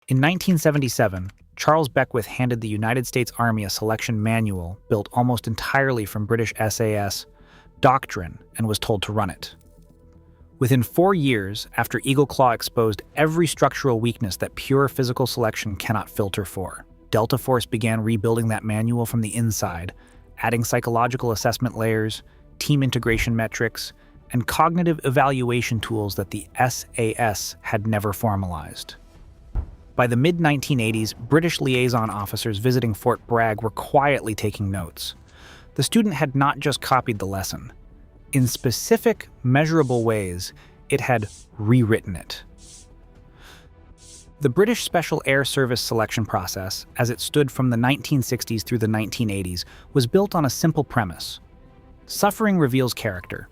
In 1977, Charles Beckwith handed the United States Army a selection manual built almost entirely from British SAS doctrine and was told to run it. Within 4 years, after Eagle Claw exposed every structural weakness that pure physical selection cannot filter for, Delta Force began rebuilding that manual from the inside, adding psychological assessment layers, team integration metrics, and cognitive evaluation tools that the SAS had never formalized. By the mid-1980s, British liaison officers visiting Fort Bragg were quietly taking notes. The student had not just copied the lesson. In specific, measurable ways, it had rewritten it. The British Special Air Service selection process, as it stood from the 1960s through the 1980s, was built on a simple premise. Suffering reveals character.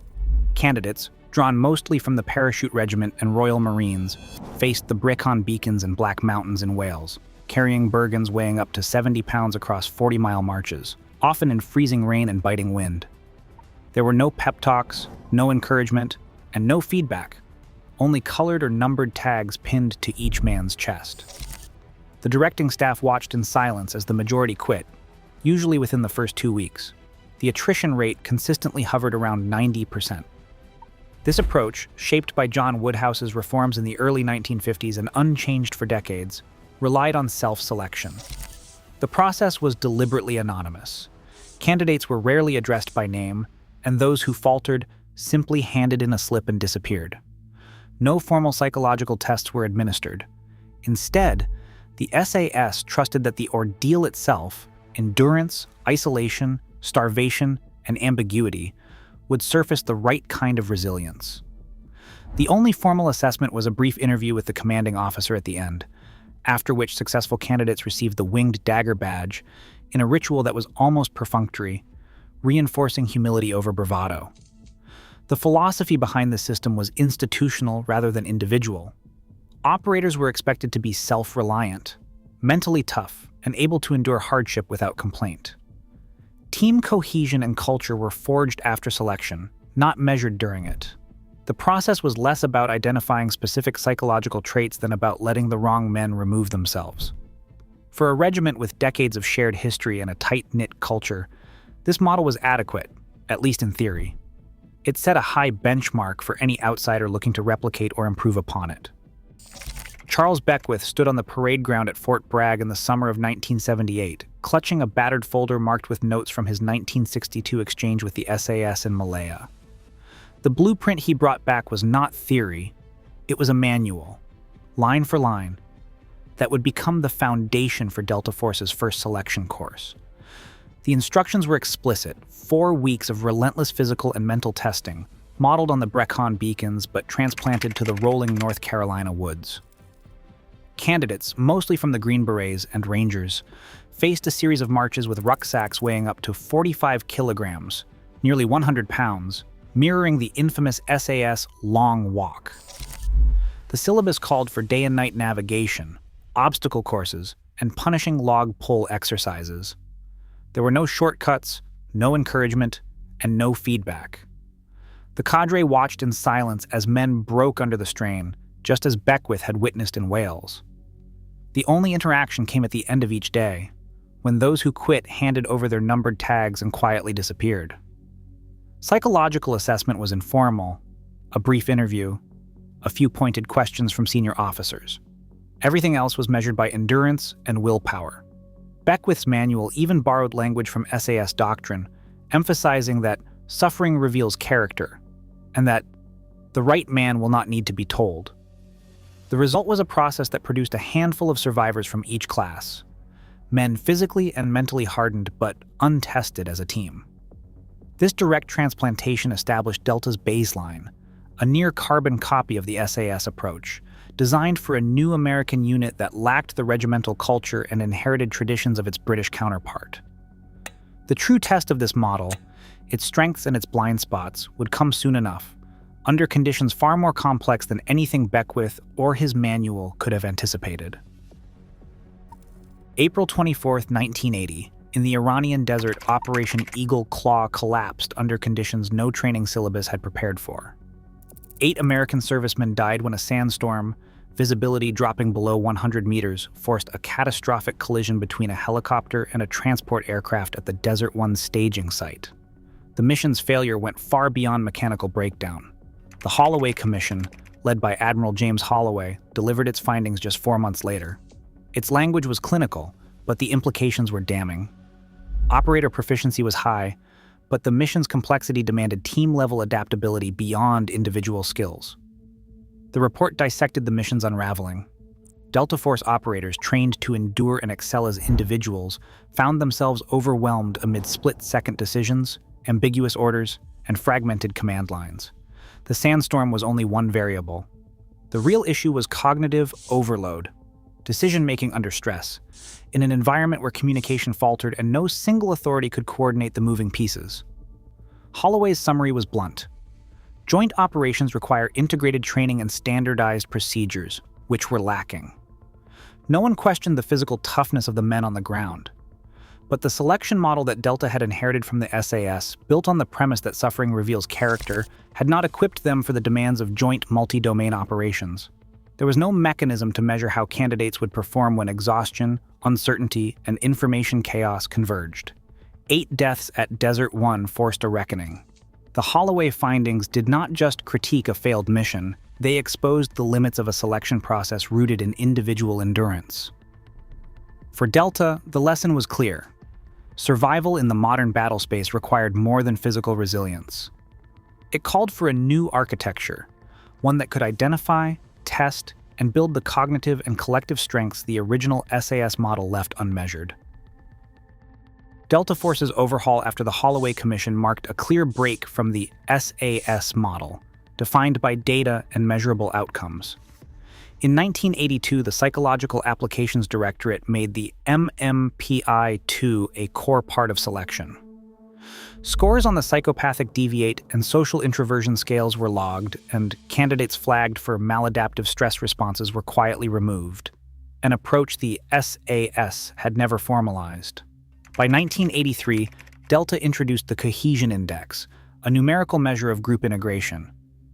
Candidates, drawn mostly from the Parachute Regiment and Royal Marines, faced the Brecon Beacons and Black Mountains in Wales, carrying Bergens weighing up to 70 pounds across 40-mile marches, often in freezing rain and biting wind. There were no pep talks, no encouragement, and no feedback, only colored or numbered tags pinned to each man's chest. The directing staff watched in silence as the majority quit, usually within the first 2 weeks. The attrition rate consistently hovered around 90%. This approach, shaped by John Woodhouse's reforms in the early 1950s and unchanged for decades, relied on self-selection. The process was deliberately anonymous. Candidates were rarely addressed by name, and those who faltered simply handed in a slip and disappeared. No formal psychological tests were administered. Instead, the SAS trusted that the ordeal itself, endurance, isolation, starvation, and ambiguity, would surface the right kind of resilience. The only formal assessment was a brief interview with the commanding officer at the end, after which successful candidates received the Winged Dagger badge in a ritual that was almost perfunctory, reinforcing humility over bravado. The philosophy behind the system was institutional rather than individual. Operators were expected to be self-reliant, mentally tough, and able to endure hardship without complaint. Team cohesion and culture were forged after selection, not measured during it. The process was less about identifying specific psychological traits than about letting the wrong men remove themselves. For a regiment with decades of shared history and a tight-knit culture, this model was adequate, at least in theory. It set a high benchmark for any outsider looking to replicate or improve upon it. Charles Beckwith stood on the parade ground at Fort Bragg in the summer of 1978, clutching a battered folder marked with notes from his 1962 exchange with the SAS in Malaya. The blueprint he brought back was not theory, it was a manual, line for line, that would become the foundation for Delta Force's first selection course. The instructions were explicit: 4 weeks of relentless physical and mental testing, modeled on the Brecon Beacons but transplanted to the rolling North Carolina woods. Candidates, mostly from the Green Berets and Rangers, faced a series of marches with rucksacks weighing up to 45 kilograms, nearly 100 pounds, mirroring the infamous SAS Long Walk. The syllabus called for day and night navigation, obstacle courses, and punishing log pull exercises. There were no shortcuts, no encouragement, and no feedback. The cadre watched in silence as men broke under the strain, just as Beckwith had witnessed in Wales. The only interaction came at the end of each day, when those who quit handed over their numbered tags and quietly disappeared. Psychological assessment was informal: a brief interview, a few pointed questions from senior officers. Everything else was measured by endurance and willpower. Beckwith's manual even borrowed language from SAS doctrine, emphasizing that suffering reveals character, and that the right man will not need to be told. The result was a process that produced a handful of survivors from each class, men physically and mentally hardened but untested as a team. This direct transplantation established Delta's baseline, a near-carbon copy of the SAS approach, designed for a new American unit that lacked the regimental culture and inherited traditions of its British counterpart. The true test of this model, its strengths and its blind spots, would come soon enough, under conditions far more complex than anything Beckwith or his manual could have anticipated. April 24, 1980, in the Iranian desert, Operation Eagle Claw collapsed under conditions no training syllabus had prepared for. 8 American servicemen died when a sandstorm, Visibility dropping below 100 meters forced a catastrophic collision between a helicopter and a transport aircraft at the Desert One staging site. The mission's failure went far beyond mechanical breakdown. The Holloway Commission, led by Admiral James Holloway, delivered its findings just 4 months later. Its language was clinical, but the implications were damning. Operator proficiency was high, but the mission's complexity demanded team-level adaptability beyond individual skills. The report dissected the mission's unraveling. Delta Force operators trained to endure and excel as individuals found themselves overwhelmed amid split-second decisions, ambiguous orders, and fragmented command lines. The sandstorm was only one variable. The real issue was cognitive overload, decision-making under stress, in an environment where communication faltered and no single authority could coordinate the moving pieces. Holloway's summary was blunt. Joint operations require integrated training and standardized procedures, which were lacking. No one questioned the physical toughness of the men on the ground. But the selection model that Delta had inherited from the SAS, built on the premise that suffering reveals character, had not equipped them for the demands of joint multi-domain operations. There was no mechanism to measure how candidates would perform when exhaustion, uncertainty, and information chaos converged. 8 deaths at Desert One forced a reckoning. The Holloway findings did not just critique a failed mission, they exposed the limits of a selection process rooted in individual endurance. For Delta, the lesson was clear. Survival in the modern battle space required more than physical resilience. It called for a new architecture, one that could identify, test, and build the cognitive and collective strengths the original SAS model left unmeasured. Delta Force's overhaul after the Holloway Commission marked a clear break from the SAS model, defined by data and measurable outcomes. In 1982, the Psychological Applications Directorate made the MMPI-2 a core part of selection. Scores on the psychopathic deviate and social introversion scales were logged, and candidates flagged for maladaptive stress responses were quietly removed, an approach the SAS had never formalized. By 1983, Delta introduced the Cohesion Index, a numerical measure of group integration.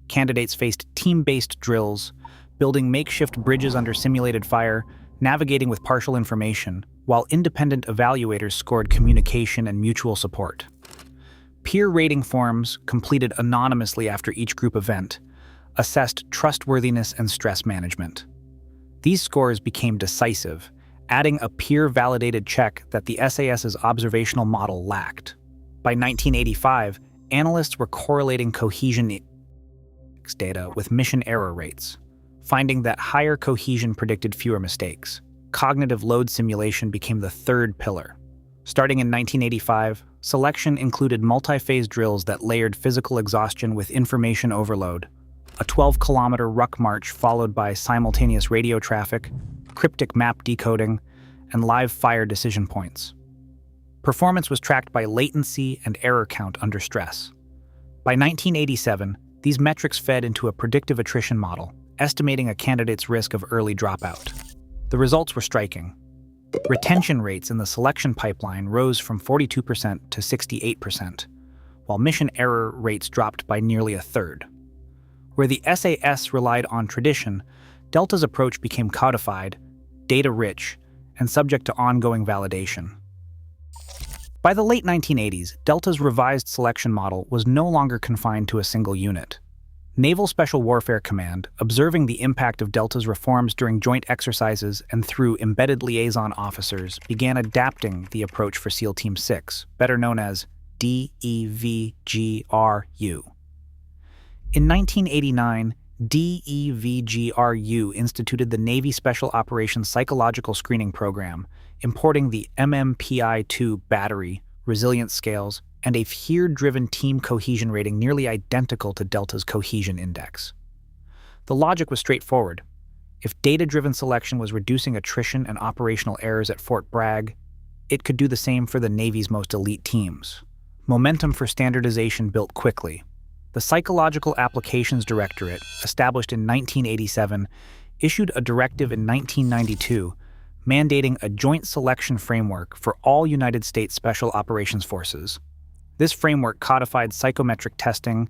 Candidates faced team-based drills, building makeshift bridges under simulated fire, navigating with partial information, while independent evaluators scored communication and mutual support. Peer rating forms, completed anonymously after each group event, assessed trustworthiness and stress management. These scores became decisive, adding a peer-validated check that the SAS's observational model lacked. By 1985, analysts were correlating cohesion data with mission error rates, finding that higher cohesion predicted fewer mistakes. Cognitive load simulation became the third pillar. Starting in 1985, selection included multi-phase drills that layered physical exhaustion with information overload, a 12-kilometer ruck march followed by simultaneous radio traffic, cryptic map decoding, and live fire decision points. Performance was tracked by latency and error count under stress. By 1987, these metrics fed into a predictive attrition model, estimating a candidate's risk of early dropout. The results were striking. Retention rates in the selection pipeline rose from 42% to 68%, while mission error rates dropped by nearly a third. Where the SAS relied on tradition, Delta's approach became codified, data-rich, and subject to ongoing validation. By the late 1980s, Delta's revised selection model was no longer confined to a single unit. Naval Special Warfare Command, observing the impact of Delta's reforms during joint exercises and through embedded liaison officers, began adapting the approach for SEAL Team 6, better known as DEVGRU. In 1989, DEVGRU instituted the Navy Special Operations Psychological Screening Program, importing the MMPI-2 battery, resilience scales, and a fear-driven team cohesion rating nearly identical to Delta's Cohesion Index. The logic was straightforward. If data-driven selection was reducing attrition and operational errors at Fort Bragg, it could do the same for the Navy's most elite teams. Momentum for standardization built quickly. The Psychological Applications Directorate, established in 1987, issued a directive in 1992 mandating a joint selection framework for all United States Special Operations Forces. This framework codified psychometric testing,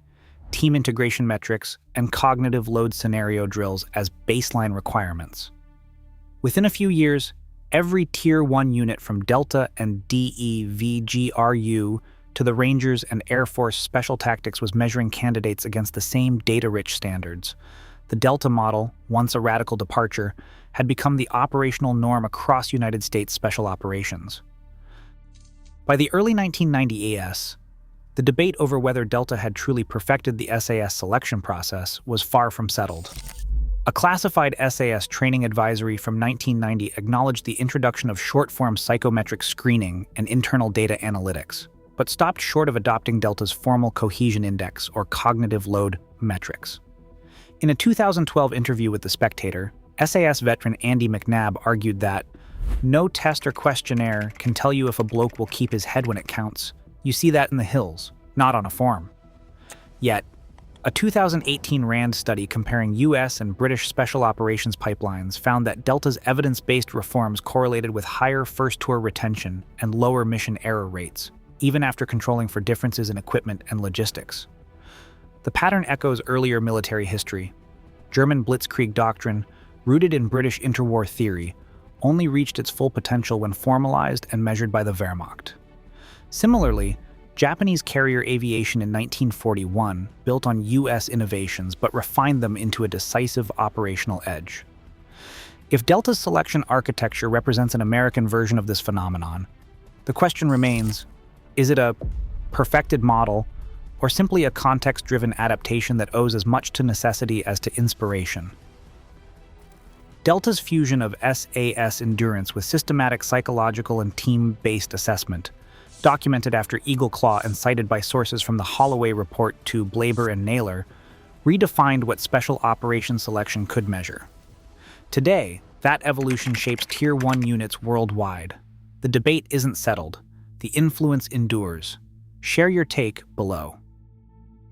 team integration metrics, and cognitive load scenario drills as baseline requirements. Within a few years, every Tier 1 unit from Delta and DEVGRU to the Rangers and Air Force Special Tactics was measuring candidates against the same data-rich standards. The Delta model, once a radical departure, had become the operational norm across United States special operations. By the early 1990 AS, the debate over whether Delta had truly perfected the SAS selection process was far from settled. A classified SAS training advisory from 1990 acknowledged the introduction of short-form psychometric screening and internal data analytics, but stopped short of adopting Delta's formal cohesion index or cognitive load metrics. In a 2012 interview with The Spectator, SAS veteran Andy McNabb argued that no test or questionnaire can tell you if a bloke will keep his head when it counts. You see that in the hills, not on a form. Yet, a 2018 RAND study comparing US and British special operations pipelines found that Delta's evidence-based reforms correlated with higher first-tour retention and lower mission error rates, even after controlling for differences in equipment and logistics. The pattern echoes earlier military history. German Blitzkrieg doctrine, rooted in British interwar theory, only reached its full potential when formalized and measured by the Wehrmacht. Similarly, Japanese carrier aviation in 1941 built on US innovations but refined them into a decisive operational edge. If Delta's selection architecture represents an American version of this phenomenon, the question remains, is it a perfected model or simply a context-driven adaptation that owes as much to necessity as to inspiration? Delta's fusion of SAS endurance with systematic psychological and team-based assessment, documented after Eagle Claw and cited by sources from the Holloway Report to Blaber and Naylor, redefined what special operations selection could measure. Today, that evolution shapes Tier 1 units worldwide. The debate isn't settled. The influence endures. Share your take below.